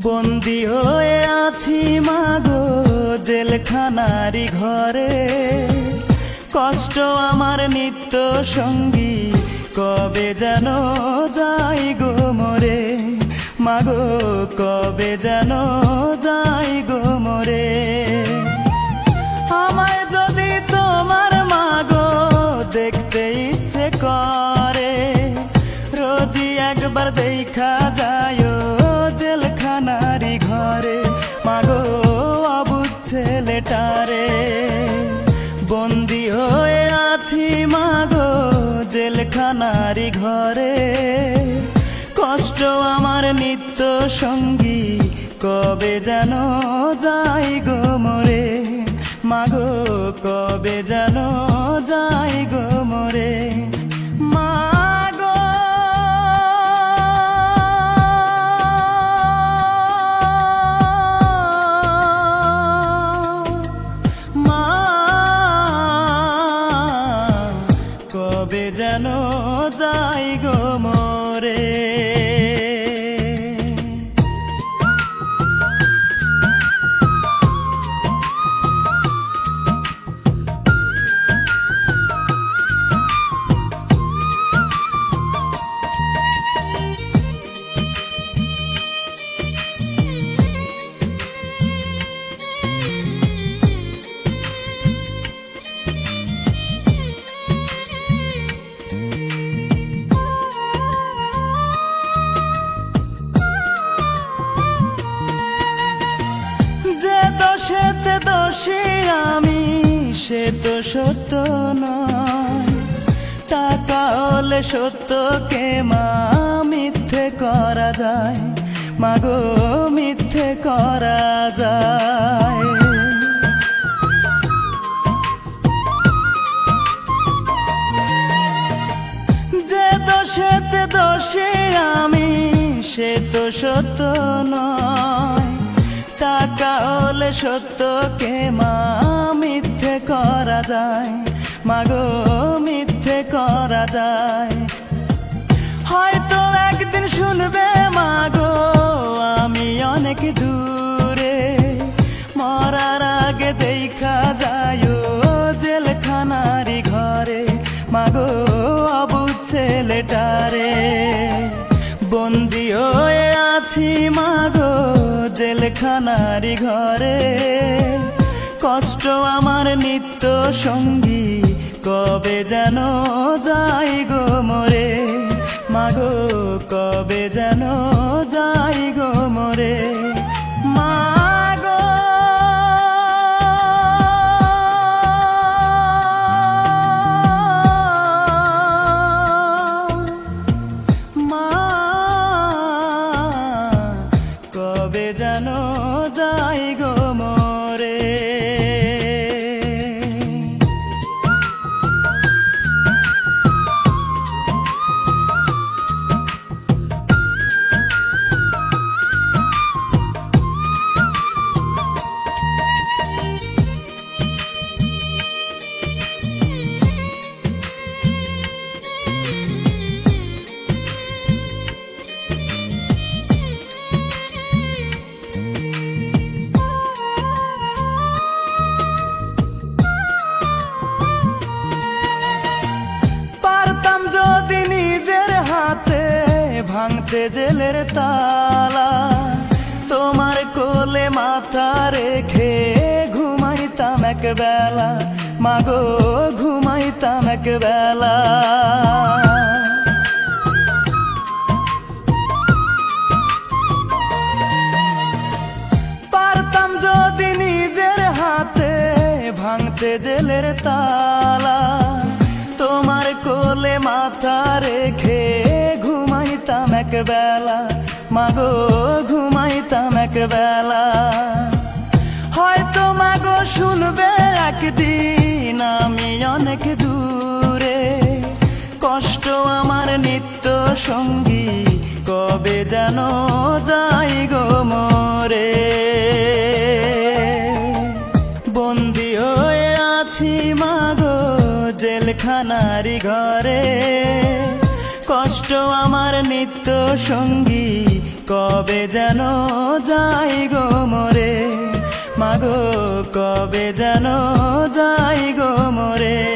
বন্দী হয়ে আছি মাগো জেলখানারি ঘরে, কষ্ট আমার নিত্য সঙ্গী, কবে যেন যাই গো মরে। মাগো কবে যেন যাই গো মরে। আমায় যদি তোমার মাগো দেখতে ইচ্ছে করে, রোজই একবার দেখা যায় জেলখানারি ঘরে। মাগো অবুঝ ছেলেটারে, বন্দী হয়ে আছি মাগো জেলখানারি ঘরে, কষ্ট আমার নিত্য সঙ্গী, কবে যেন যাই গো মরে। মাগো কবে যেন যাই গো মরে। মাগো মা কবে যেন যাই গো মরে। যে দোষেতে দোষী আমি, সে তো সত্য নয়। টাকা হলে সত্যকে মা মিথ্যে করা যায়, মাগো মিথ্যে করা যায়। যে দোষেতে দোষী আমি, সে তো সত্য নয়। টাকা হলে সত্যকে মা মিথ্যে করা যায়, মাগো মিথ্যে করা যায়। হয়তো একদিন শুনবে মাগো আমি অনেক দূরে, মরার আগে দেখা যায় জেলখানারি ঘরে। মাগো অবুঝ ছেলেটারে, বন্দী হয়ে আছি মাগো জেলখানারি ঘরে, কষ্ট আমার নিত্য সঙ্গী, কবে যেন যাই গো মরে। মাগো কবে যেন যাই গো মরে। মাগো মা কবে যেন যাই গো মরে। যদি নিজের হাতে ভাঙতে জেলের তালা, তোমার কোলে মাথা রেখে ঘুমাইতাম এক বেলা, মাগো ঘুমাইতাম এক বেলা। পারতাম যদি নিজের হাতে ভাঙতে জেলের তালা, তোমার কোলে মাথা রেখে ঘুমাইতাম এক বেলা, মাগো ঘুমাইতাম এক বেলা। হয়তো মাগো শুনবে একদিন আমি অনেক দূরে, কষ্ট আমার নিত্য সঙ্গী, কবে যেন যাই গো মরে। বন্দী হয়ে আছি মাগো জেলখানারি ঘরে, কষ্ট আমার নিত্য সঙ্গী, কবে যেন যাই গো মরে, মাগো কবে যেন যাই গো মরে।